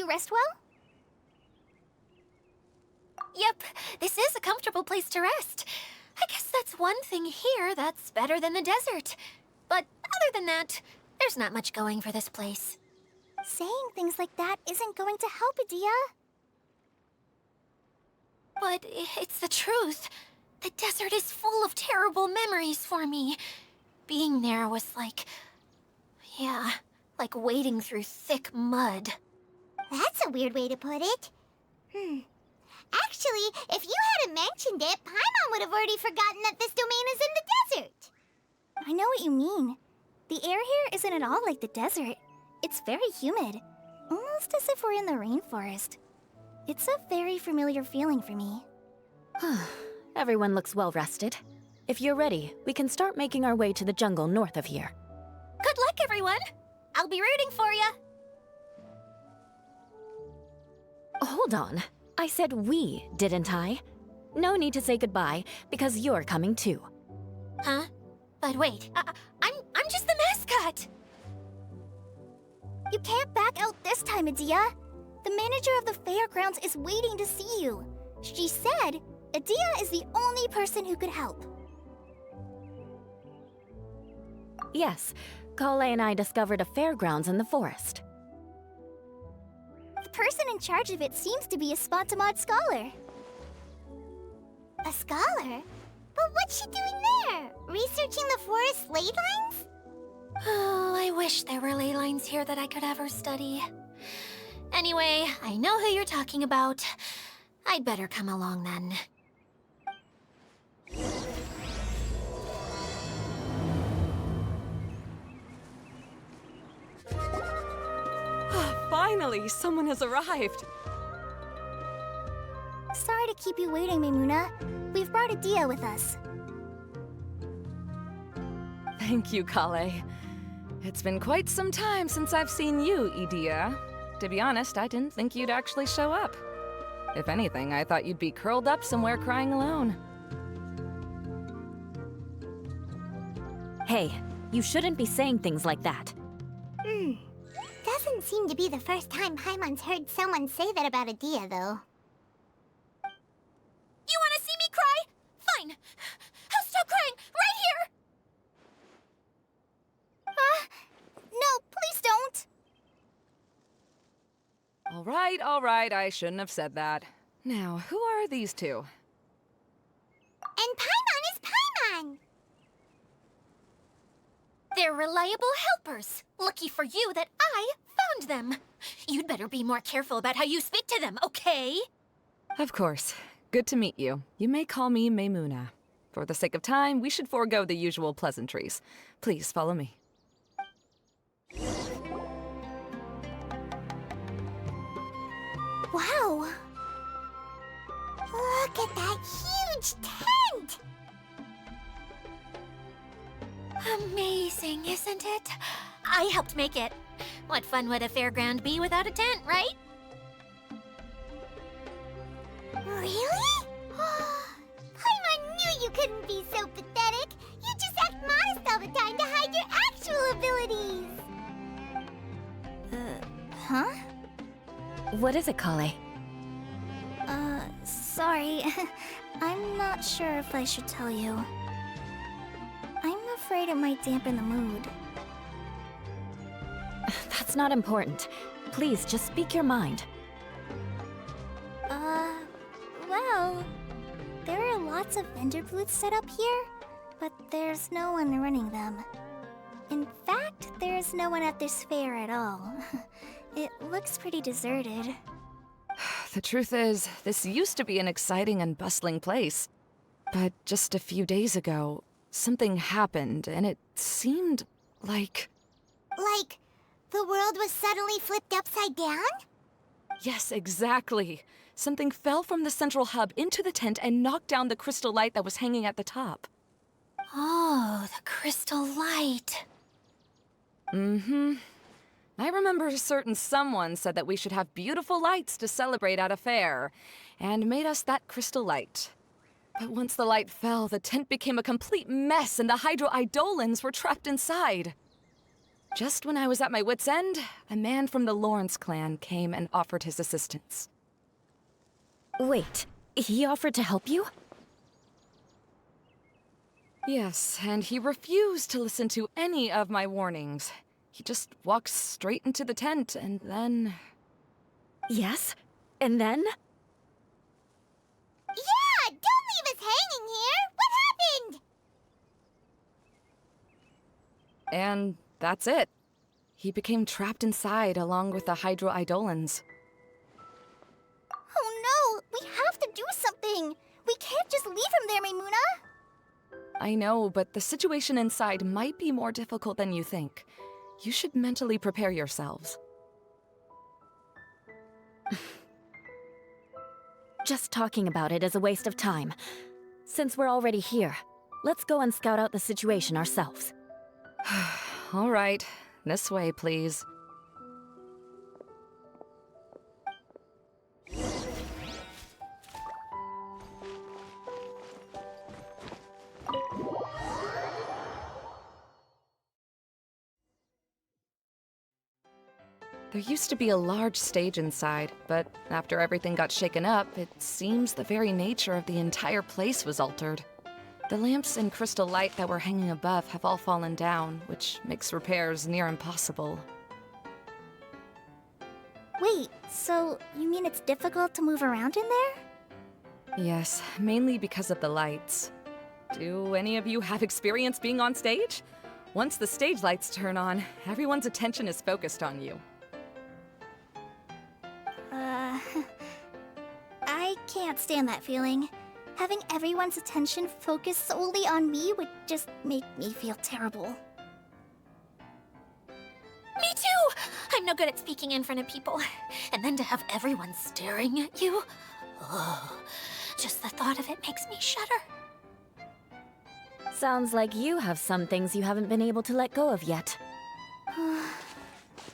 you rest well? Yep, this is a comfortable place to rest. I guess that's one thing here that's better than the desert. But other than that, there's not much going for this place. Saying things like that isn't going to help, Adia. But it's the truth. The desert is full of terrible memories for me. Being there was like... yeah, like wading through thick mud. That's a weird way to put it. Actually, if you hadn't mentioned it, Paimon would have already forgotten that this domain is in the desert. I know what you mean. The air here isn't at all like the desert. It's very humid, almost as if we're in the rainforest. It's a very familiar feeling for me. Everyone looks well rested. If you're ready, we can start making our way to the jungle north of here. Good luck, everyone! I'll be rooting for you! Hold on. I said we, didn't I? No need to say goodbye, because you're coming too. Huh? But wait, I'm just the mascot! You can't back out this time, Adia. The manager of the fairgrounds is waiting to see you. She said Adia is the only person who could help. Yes, Kale and I discovered a fairgrounds in the forest. The person in charge of it seems to be a Spontamod scholar. A scholar? But what's she doing there? Researching the forest ley lines? Oh, I wish there were ley lines here that I could ever study. Anyway, I know who you're talking about. I'd better come along then. Finally, someone has arrived. Sorry to keep you waiting, Maimuna. We've brought Adia with us. Thank you, Kale. It's been quite some time since I've seen you, Idia. To be honest, I didn't think you'd actually show up. If anything, I thought you'd be curled up somewhere crying alone. Hey, you shouldn't be saying things like that. Doesn't seem to be the first time Paimon's heard someone say that about Adia, though. You want to see me cry? Fine. I'll stop crying right here! No, please don't! All right, I shouldn't have said that. Now, who are these two? And Paimon is Paimon! They're reliable helpers. Lucky for you that I found them. You'd better be more careful about how you speak to them, okay? Of course. Good to meet you. You may call me Maimuna. For the sake of time, we should forego the usual pleasantries. Please follow me. Wow! Look at that huge tent! Amazing, isn't it? I helped make it. What fun would a fairground be without a tent, right? Really? Paimon knew you couldn't be so pathetic! You just act modest all the time to hide your actual abilities! Huh? What is it, Kale? Sorry. I'm not sure if I should tell you. I'm afraid it might dampen the mood. That's not important. Please, just speak your mind. Well, there are lots of vendor booths set up here, but there's no one running them. In fact, there's no one at this fair at all. It looks pretty deserted. The truth is, this used to be an exciting and bustling place. But just a few days ago, something happened, and it seemed like... Like, the world was suddenly flipped upside down? Yes, exactly. Something fell from the central hub into the tent and knocked down the crystal light that was hanging at the top. Oh, the crystal light. Mm-hmm. I remember a certain someone said that we should have beautiful lights to celebrate at a fair, and made us that crystal light. But once the light fell, the tent became a complete mess and the Hydro Eidolons were trapped inside. Just when I was at my wit's end, a man from the Lawrence clan came and offered his assistance. Wait, he offered to help you? Yes, and he refused to listen to any of my warnings. He just walked straight into the tent, and then... Yes? And then? Yeah! Don't leave us hanging here! What happened? And that's it. He became trapped inside along with the Hydroidolans. Oh no! We have to do something! We can't just leave him there, Maimuna! I know, but the situation inside might be more difficult than you think. You should mentally prepare yourselves. Just talking about it is a waste of time. Since we're already here, let's go and scout out the situation ourselves. All right, this way, please. There used to be a large stage inside, but after everything got shaken up, it seems the very nature of the entire place was altered. The lamps and crystal light that were hanging above have all fallen down, which makes repairs near impossible. Wait, so you mean it's difficult to move around in there? Yes, mainly because of the lights. Do any of you have experience being on stage? Once the stage lights turn on, everyone's attention is focused on you. I can't stand that feeling. Having everyone's attention focused solely on me would just make me feel terrible. Me too! I'm no good at speaking in front of people. And then to have everyone staring at you? Oh, just the thought of it makes me shudder. Sounds like you have some things you haven't been able to let go of yet.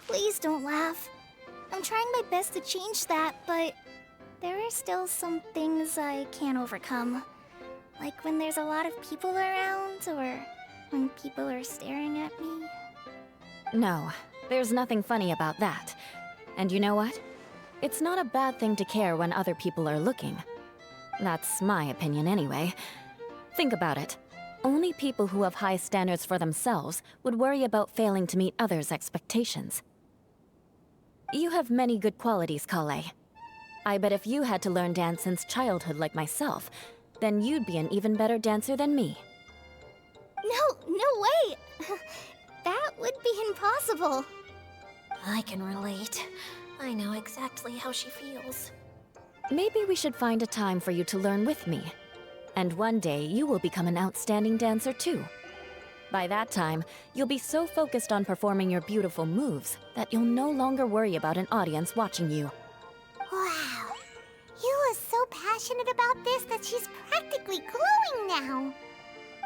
Please don't laugh. I'm trying my best to change that, but there are still some things I can't overcome. Like when there's a lot of people around, or when people are staring at me. No, there's nothing funny about that. And you know what? It's not a bad thing to care when other people are looking. That's my opinion anyway. Think about it. Only people who have high standards for themselves would worry about failing to meet others' expectations. You have many good qualities, Kale. I bet if you had to learn dance since childhood like myself, then you'd be an even better dancer than me. No way! That would be impossible. I can relate. I know exactly how she feels. Maybe we should find a time for you to learn with me. And one day, you will become an outstanding dancer too. By that time, you'll be so focused on performing your beautiful moves that you'll no longer worry about an audience watching you. Wow. You are so passionate about this that she's practically glowing now.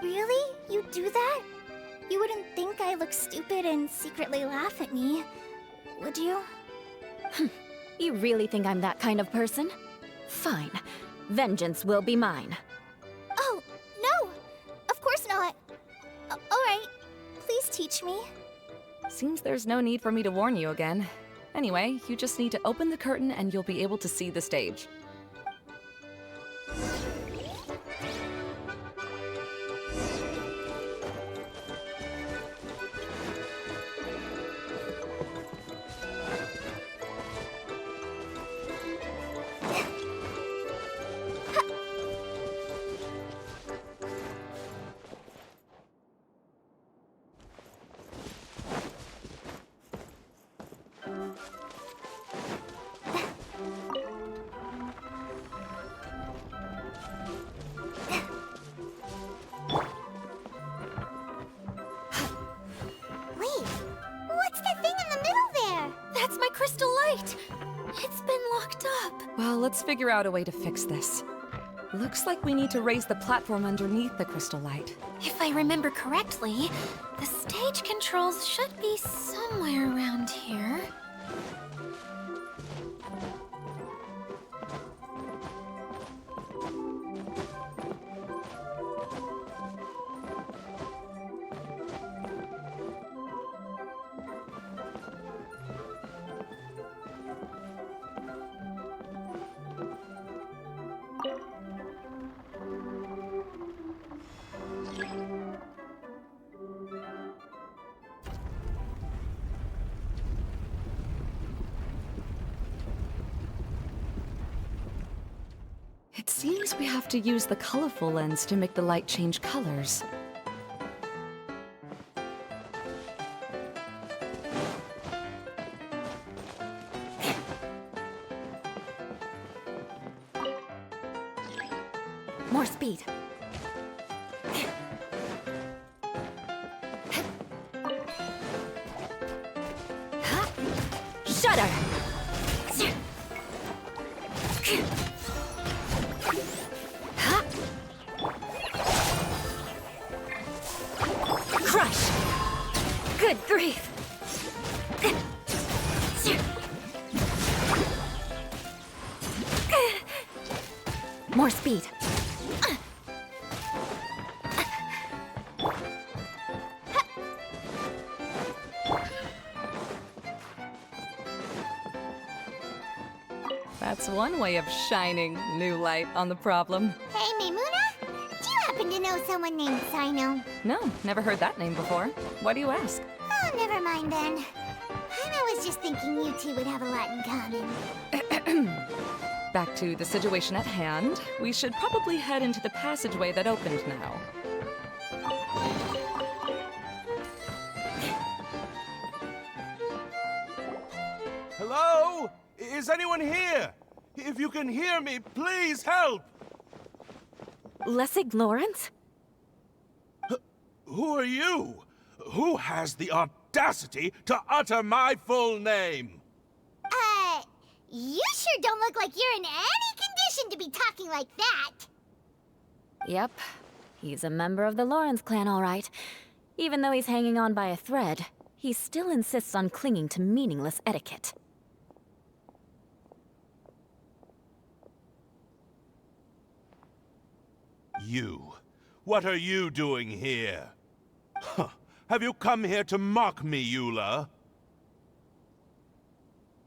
Really? You do that? You wouldn't think I look stupid and secretly laugh at me, would you? You really think I'm that kind of person? Fine. Vengeance will be mine. Oh, no! Of course not. Alright, please teach me. Seems there's no need for me to warn you again. Anyway, you just need to open the curtain and you'll be able to see the stage. Wait, what's that thing in the middle there? That's my crystal light! It's been locked up. Well, let's figure out a way to fix this. Looks like we need to raise the platform underneath the crystal light. If I remember correctly, the stage controls should be somewhere around here. It seems we have to use the colorful lens to make the light change colors. More speed. Shudder! Crush! Good grief! More speed. That's one way of shining new light on the problem. Hey, Mimuna? Do you happen to know someone named Sino? No, never heard that name before. Why do you ask? Oh, never mind then. I was just thinking you two would have a lot in common. Back to the situation at hand. We should probably head into the passageway that opened now. Hello? Is anyone here? If you can hear me, please help! Lessig Lawrence? Who are you? Who has the audacity to utter my full name? You sure don't look like you're in any condition to be talking like that. Yep. He's a member of the Lawrence clan, all right. Even though he's hanging on by a thread, he still insists on clinging to meaningless etiquette. You. What are you doing here? Huh. Have you come here to mock me, Eula?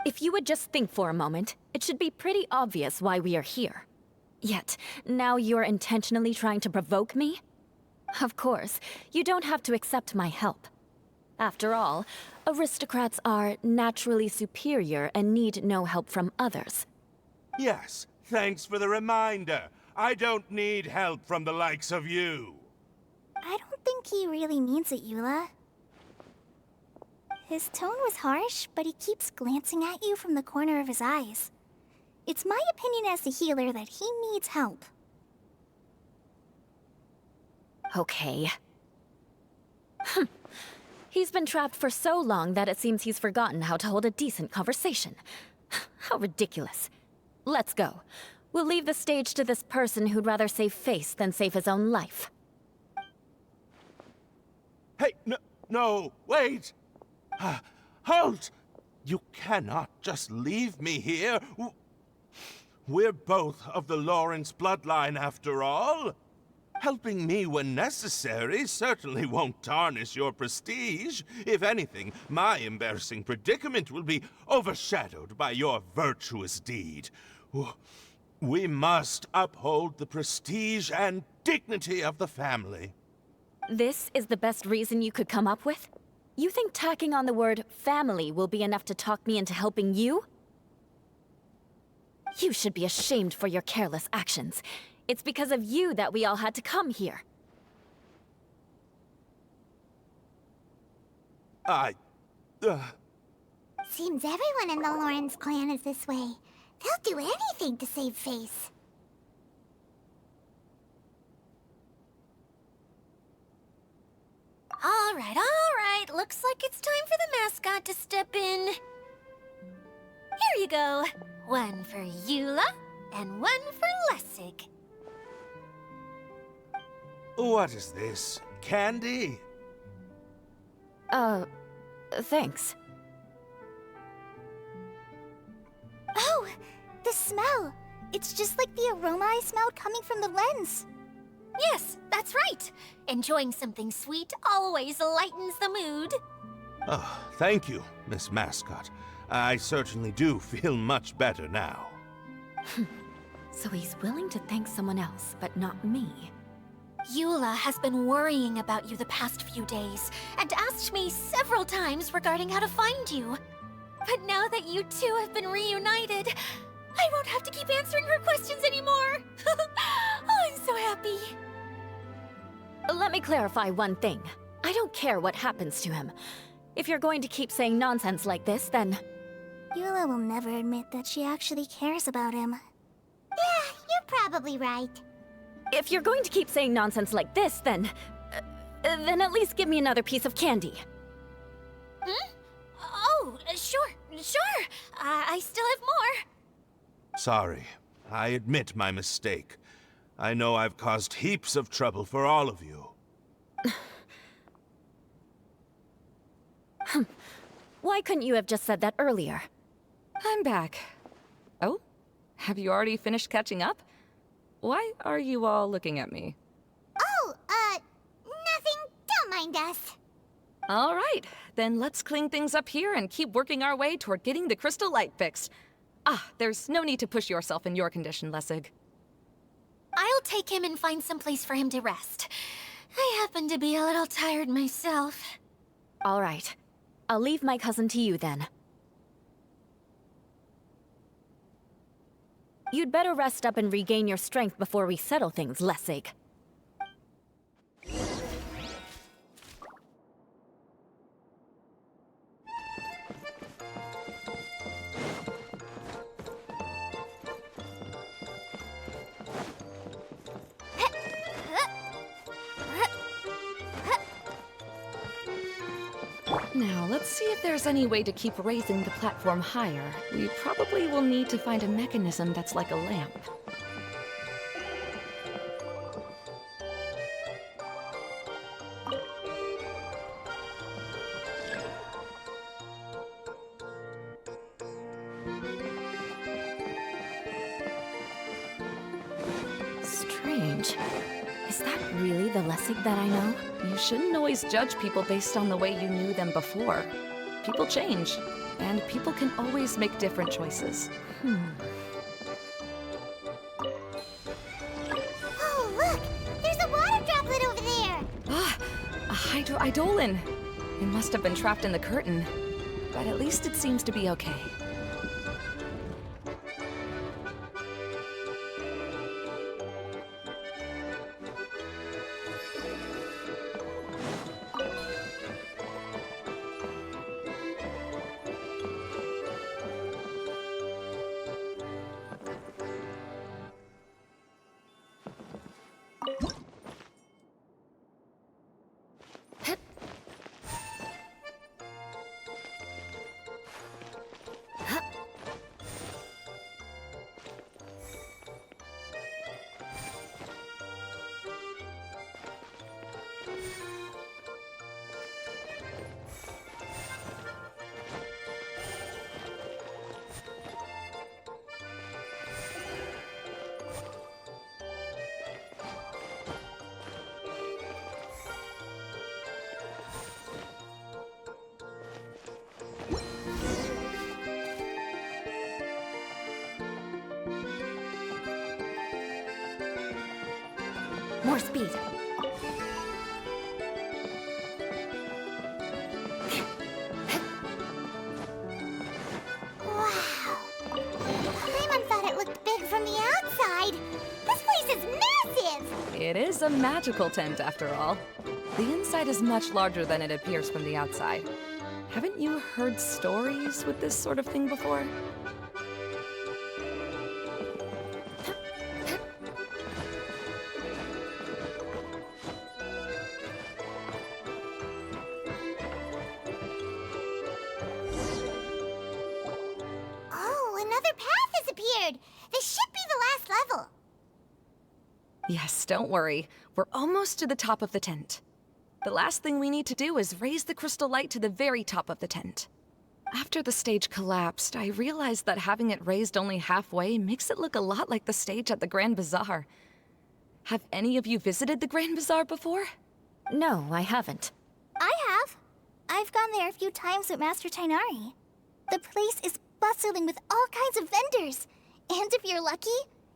If you would just think for a moment, it should be pretty obvious why we are here. Yet, now you're intentionally trying to provoke me? Of course, you don't have to accept my help. After all, aristocrats are naturally superior and need no help from others. Yes, thanks for the reminder. I don't need help from the likes of you. I don't think he really means it, Eula. His tone was harsh, but he keeps glancing at you from the corner of his eyes. It's my opinion as the healer that he needs help. Okay. He's been trapped for so long that it seems he's forgotten how to hold a decent conversation. How ridiculous. Let's go. We'll leave the stage to this person who'd rather save face than save his own life. Hey, no, wait! Halt! You cannot just leave me here. We're both of the Lawrence bloodline, after all. Helping me when necessary certainly won't tarnish your prestige. If anything, my embarrassing predicament will be overshadowed by your virtuous deed. We must uphold the prestige and dignity of the family. This is the best reason you could come up with? You think tacking on the word family will be enough to talk me into helping you? You should be ashamed for your careless actions. It's because of you that we all had to come here. Seems everyone in the Lawrence clan is this way. They'll do anything to save face. All right. Looks like it's time for the mascot to step in. Here you go. One for Eula, and one for Lessig. What is this? Candy? Thanks. Oh, the smell. It's just like the aroma I smelled coming from the lens. Yes, that's right. Enjoying something sweet always lightens the mood. Oh, thank you, Miss Mascot. I certainly do feel much better now. So he's willing to thank someone else, but not me. Eula has been worrying about you the past few days, and asked me several times regarding how to find you. But now that you two have been reunited, I won't have to keep answering her questions anymore! Oh, I'm so happy. Let me clarify one thing. I don't care what happens to him. If you're going to keep saying nonsense like this, then... Eula will never admit that she actually cares about him. Yeah, you're probably right. If you're going to keep saying nonsense like this, then at least give me another piece of candy. Hmm? Oh, sure. I still have more. Sorry. I admit my mistake. I know I've caused heaps of trouble for all of you. Why couldn't you have just said that earlier? I'm back. Oh? Have you already finished catching up? Why are you all looking at me? Oh, nothing. Don't mind us. All right, then let's clean things up here and keep working our way toward getting the crystal light fixed. Ah, there's no need to push yourself in your condition, Lessig. I'll take him and find some place for him to rest. I happen to be a little tired myself. All right. I'll leave my cousin to you then. You'd better rest up and regain your strength before we settle things, Lessig. Now, let's see if there's any way to keep raising the platform higher. We probably will need to find a mechanism that's like a lamp. Strange. Is that really the Lessig that I know? You shouldn't always judge people based on the way you knew them before. People change, and people can always make different choices. Oh, look! There's a water droplet over there! Ah, a hydroidolin. It must have been trapped in the curtain, but at least it seems to be okay. More speed. Wow. Paimon thought it looked big from the outside. This place is massive! It is a magical tent, after all. The inside is much larger than it appears from the outside. Haven't you heard stories with this sort of thing before? Oh, another path has appeared! This should be the last level. Yes, don't worry. We're almost to the top of the tent. The last thing we need to do is raise the crystal light to the very top of the tent. After the stage collapsed, I realized that having it raised only halfway makes it look a lot like the stage at the Grand Bazaar. Have any of you visited the Grand Bazaar before? No, I haven't. I have. I've gone there a few times with Master Tainari. The place is bustling with all kinds of vendors. And if you're lucky,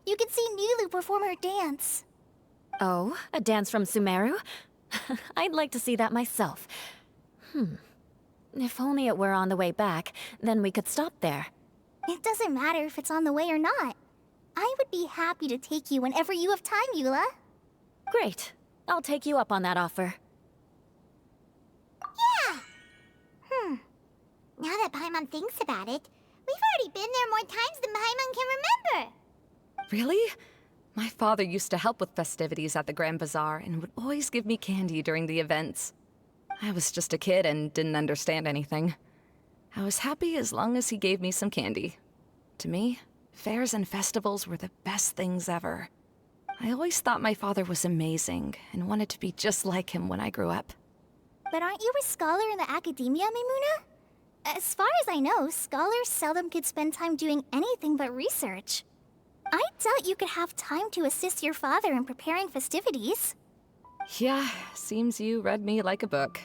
you can see Nulu perform her dance. Oh, a dance from Sumeru? I'd like to see that myself. If only it were on the way back, then we could stop there. It doesn't matter if it's on the way or not. I would be happy to take you whenever you have time, Eula. Great. I'll take you up on that offer. Yeah! Now that Paimon thinks about it, we've already been there more times than Paimon can remember. Really? My father used to help with festivities at the Grand Bazaar and would always give me candy during the events. I was just a kid and didn't understand anything. I was happy as long as he gave me some candy. To me, fairs and festivals were the best things ever. I always thought my father was amazing and wanted to be just like him when I grew up. But aren't you a scholar in the academia, Maimuna? As far as I know, scholars seldom could spend time doing anything but research. I doubt you could have time to assist your father in preparing festivities. Yeah, seems you read me like a book.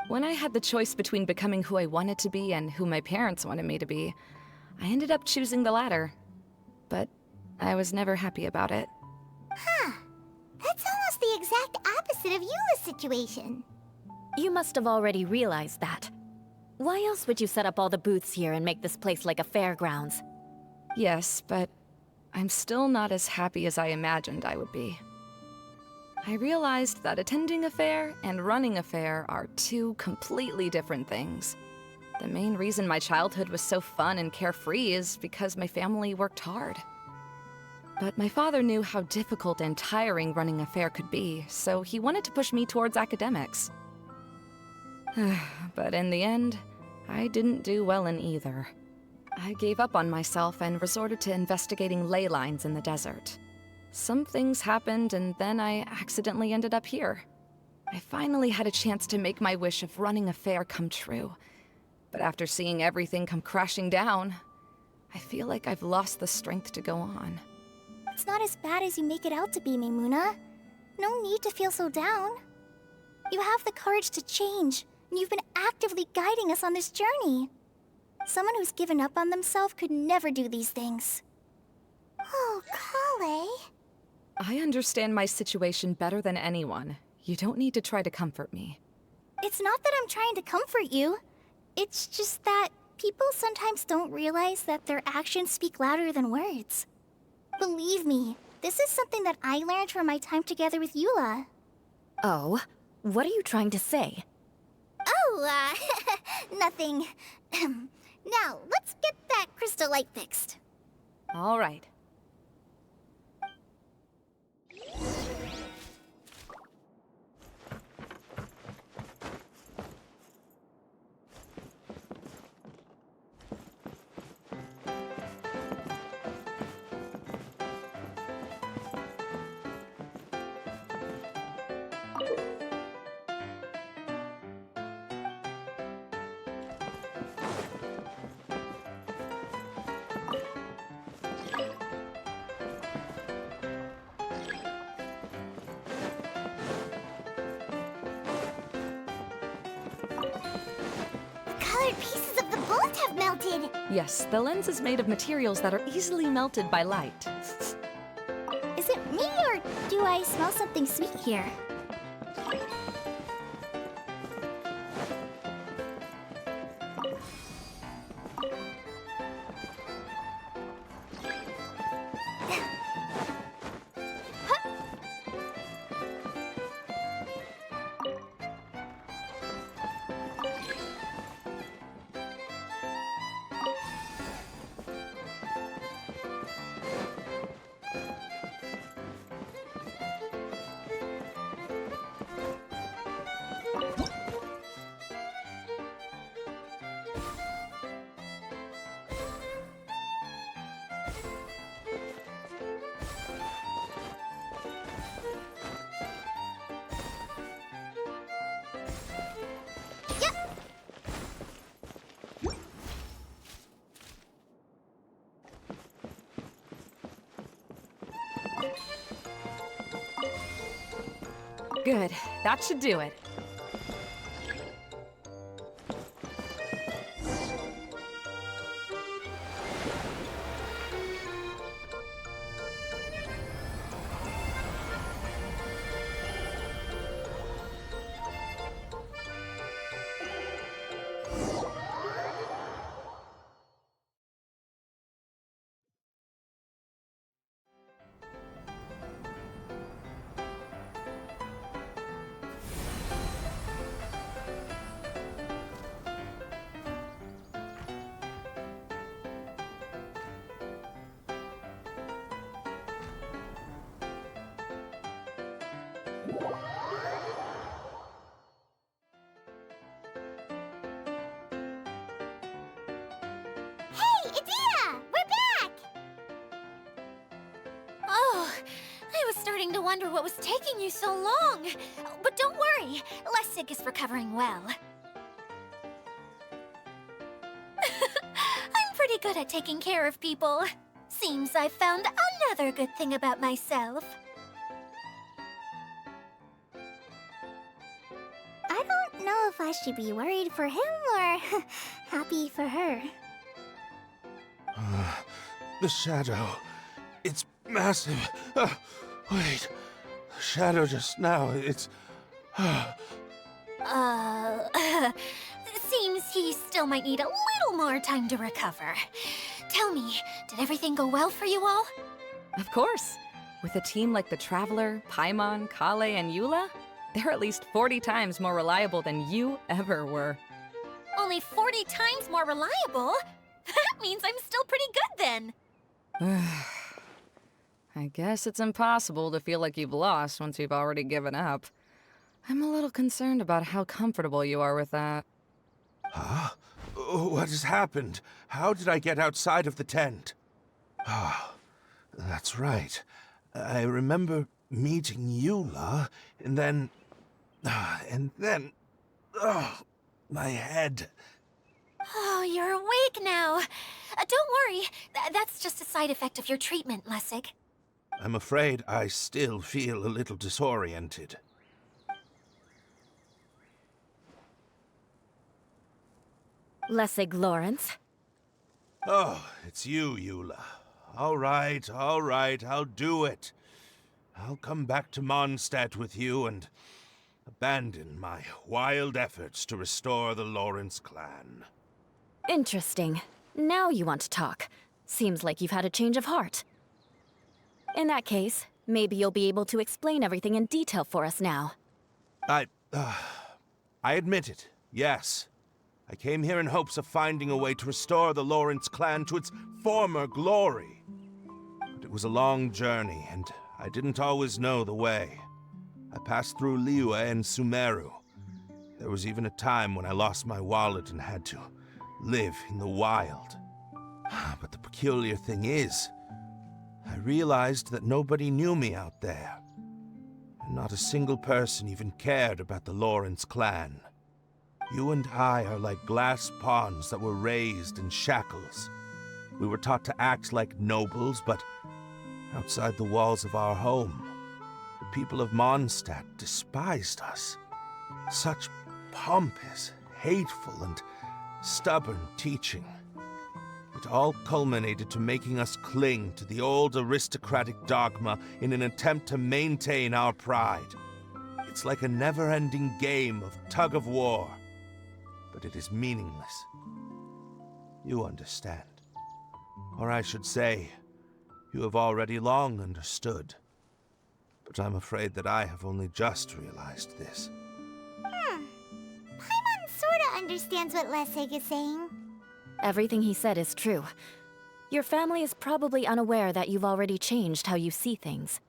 When I had the choice between becoming who I wanted to be and who my parents wanted me to be, I ended up choosing the latter. But I was never happy about it. Huh. That's almost the exact opposite of Eula's situation. You must have already realized that. Why else would you set up all the booths here and make this place like a fairgrounds? Yes, but I'm still not as happy as I imagined I would be. I realized that attending a fair and running a fair are two completely different things. The main reason my childhood was so fun and carefree is because my family worked hard. But my father knew how difficult and tiring running a fair could be, so he wanted to push me towards academics. But in the end, I didn't do well in either. I gave up on myself and resorted to investigating ley lines in the desert. Some things happened, and then I accidentally ended up here. I finally had a chance to make my wish of running a fair come true. But after seeing everything come crashing down, I feel like I've lost the strength to go on. It's not as bad as you make it out to be, Maimuna. No need to feel so down. You have the courage to change, and you've been actively guiding us on this journey. Someone who's given up on themselves could never do these things. Oh, Kale. I understand my situation better than anyone. You don't need to try to comfort me. It's not that I'm trying to comfort you. It's just that people sometimes don't realize that their actions speak louder than words. Believe me, this is something that I learned from my time together with Eula. Oh? What are you trying to say? Oh, nothing. Now, let's get that crystal light fixed. All right. Colored pieces of the bullet have melted. Yes, the lens is made of materials that are easily melted by light. Is it me, or do I smell something sweet here? Good. That should do it. wonder what was taking you so long. But don't worry, Lessig is recovering well. I'm pretty good at taking care of people. Seems I've found another good thing about myself. I don't know if I should be worried for him or happy for her. The shadow. It's massive. Wait. The shadow just now, it's... Seems he still might need a little more time to recover. Tell me, did everything go well for you all? Of course. With a team like the Traveler, Paimon, Kale, and Eula, they're at least 40 times more reliable than you ever were. Only 40 times more reliable? That means I'm still pretty good then. I guess it's impossible to feel like you've lost once you've already given up. I'm a little concerned about how comfortable you are with that. Huh? What has happened? How did I get outside of the tent? Ah, that's right. I remember meeting Eula, and then... my head. Oh, you're awake now. Don't worry, that's just a side effect of your treatment, Lessig. I'm afraid I still feel a little disoriented. Lessig Lawrence. Oh, it's you, Eula. All right, I'll do it. I'll come back to Mondstadt with you and abandon my wild efforts to restore the Lawrence clan. Interesting. Now you want to talk. Seems like you've had a change of heart. In that case, maybe you'll be able to explain everything in detail for us now. I admit it, yes. I came here in hopes of finding a way to restore the Lawrence clan to its former glory. But it was a long journey, and I didn't always know the way. I passed through Liyue and Sumeru. There was even a time when I lost my wallet and had to live in the wild. But the peculiar thing is, I realized that nobody knew me out there. And not a single person even cared about the Lawrence clan. You and I are like glass pawns that were raised in shackles. We were taught to act like nobles, but outside the walls of our home, the people of Mondstadt despised us. Such pompous, hateful, and stubborn teaching. It all culminated to making us cling to the old aristocratic dogma in an attempt to maintain our pride. It's like a never-ending game of tug-of-war, but it is meaningless. You understand. Or I should say, you have already long understood. But I'm afraid that I have only just realized this. Paimon sorta understands what Lessig is saying. Everything he said is true. Your family is probably unaware that you've already changed how you see things.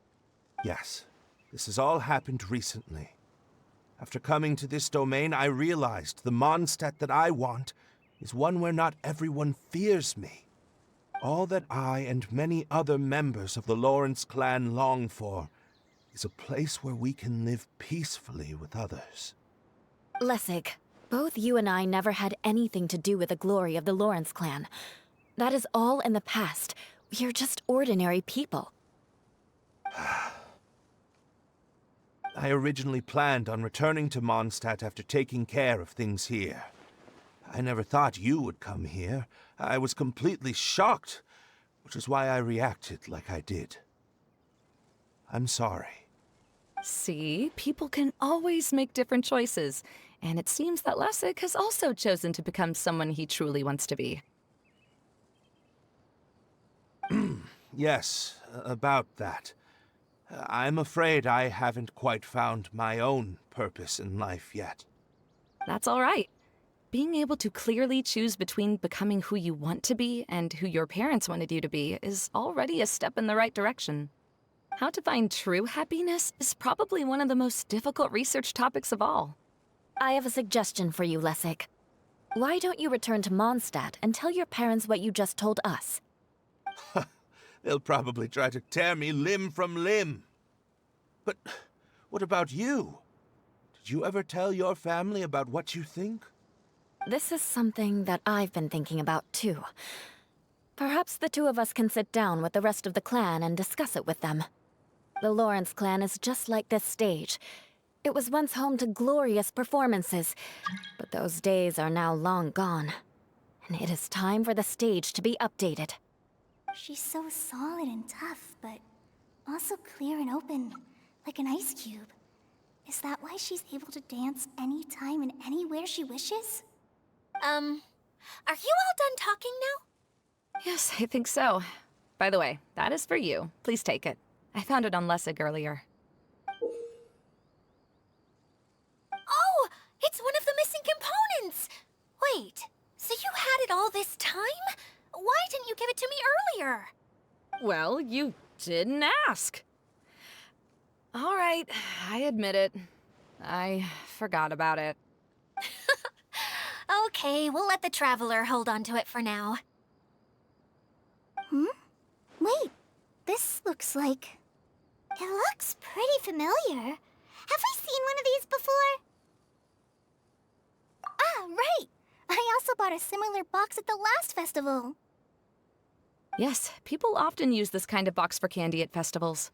Yes, this has all happened recently. After coming to this domain, I realized the Mondstadt that I want is one where not everyone fears me. All that I and many other members of the Lawrence clan long for is a place where we can live peacefully with others. Lessig, both you and I never had anything to do with the glory of the Lawrence clan. That is all in the past. We are just ordinary people. I originally planned on returning to Mondstadt after taking care of things here. I never thought you would come here. I was completely shocked, which is why I reacted like I did. I'm sorry. See, people can always make different choices, and it seems that Lessig has also chosen to become someone he truly wants to be. Yes, about that. I'm afraid I haven't quite found my own purpose in life yet. That's all right. Being able to clearly choose between becoming who you want to be and who your parents wanted you to be is already a step in the right direction. How to find true happiness is probably one of the most difficult research topics of all. I have a suggestion for you, Lessig. Why don't you return to Mondstadt and tell your parents what you just told us? They'll probably try to tear me limb from limb. But what about you? Did you ever tell your family about what you think? This is something that I've been thinking about, too. Perhaps the two of us can sit down with the rest of the clan and discuss it with them. The Lawrence clan is just like this stage. It was once home to glorious performances, but those days are now long gone. And it is time for the stage to be updated. She's so solid and tough, but also clear and open, like an ice cube. Is that why she's able to dance anytime and anywhere she wishes? Are you all done talking now? Yes, I think so. By the way, that is for you. Please take it. I found it on Lessig earlier. Oh, it's one of the missing components! Wait, so you had it all this time? Why didn't you give it to me earlier? Well, you didn't ask. All right, I admit it. I forgot about it. Okay, we'll let the Traveler hold on to it for now. Wait, this looks like... It looks pretty familiar. Have we seen one of these before? Ah, right! I also bought a similar box at the last festival. Yes, people often use this kind of box for candy at festivals.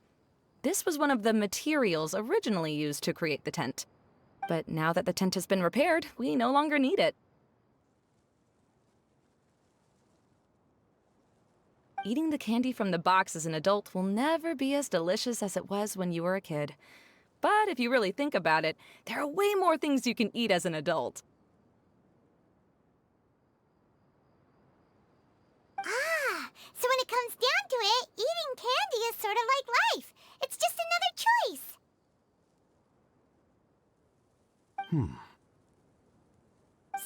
This was one of the materials originally used to create the tent. But now that the tent has been repaired, we no longer need it. Eating the candy from the box as an adult will never be as delicious as it was when you were a kid. But if you really think about it, there are way more things you can eat as an adult. Ah, so when it comes down to it, eating candy is sort of like life. It's just another choice.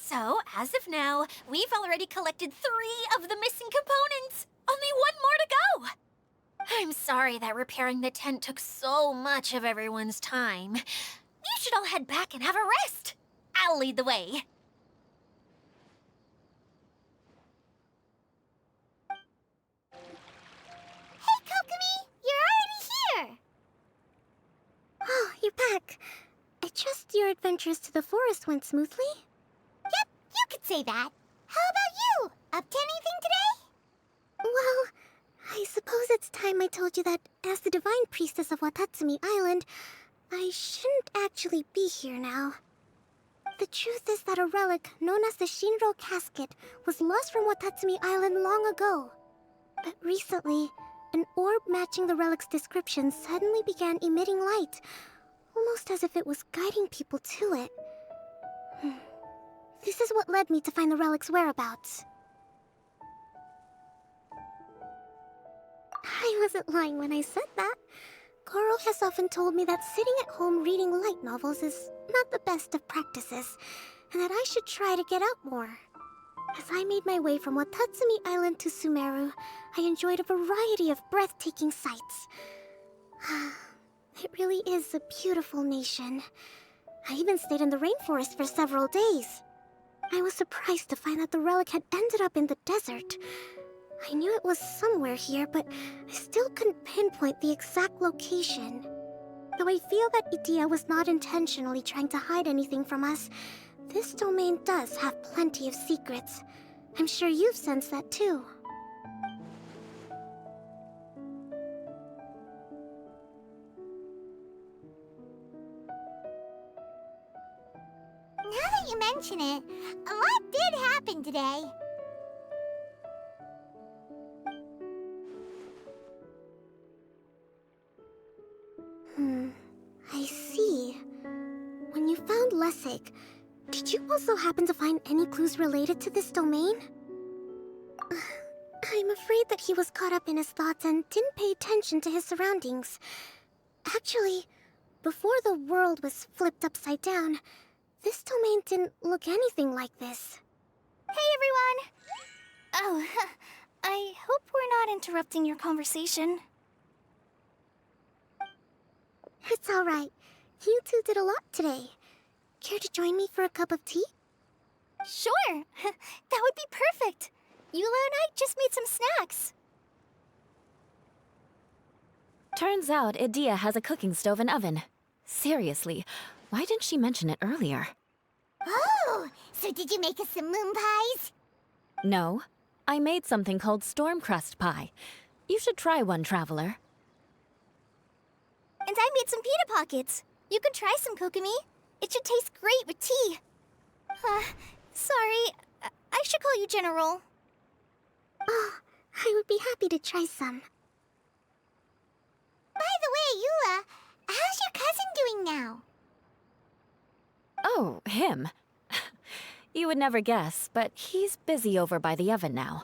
So, as of now, we've already collected 3 of the missing components. Only one more to go. I'm sorry that repairing the tent took so much of everyone's time. You should all head back and have a rest. I'll lead the way. Hey, Kokomi! You're already here! Oh, you're back. I trust your adventures to the forest went smoothly? Yep, you could say that. How about you? Up to anything today? Well, I suppose it's time I told you that as the Divine Priestess of Watatsumi Island, I shouldn't actually be here now. The truth is that a relic known as the Shinro Casket was lost from Watatsumi Island long ago. But recently, an orb matching the relic's description suddenly began emitting light, almost as if it was guiding people to it. This is what led me to find the relic's whereabouts. I wasn't lying when I said that. Goro has often told me that sitting at home reading light novels is not the best of practices, and that I should try to get out more. As I made my way from Watatsumi Island to Sumeru, I enjoyed a variety of breathtaking sights. It really is a beautiful nation. I even stayed in the rainforest for several days. I was surprised to find that the relic had ended up in the desert. I knew it was somewhere here, but I still couldn't pinpoint the exact location. Though I feel that Idia was not intentionally trying to hide anything from us, this domain does have plenty of secrets. I'm sure you've sensed that too. Now that you mention it, a lot did happen today. I see. When you found Lessig, did you also happen to find any clues related to this domain? I'm afraid that he was caught up in his thoughts and didn't pay attention to his surroundings. Actually, before the world was flipped upside down, this domain didn't look anything like this. Hey everyone! Oh, I hope we're not interrupting your conversation. It's alright. You two did a lot today. Care to join me for a cup of tea? Sure! That would be perfect! Eula and I just made some snacks. Turns out Idia has a cooking stove and oven. Seriously, why didn't she mention it earlier? Oh, so did you make us some moon pies? No, I made something called storm crust pie. You should try one, Traveler. And I made some pita pockets. You could try some, Kokomi. It should taste great with tea. Sorry, I should call you General. Oh, I would be happy to try some. By the way, Eula, how's your cousin doing now? Oh, him. You would never guess, but he's busy over by the oven now.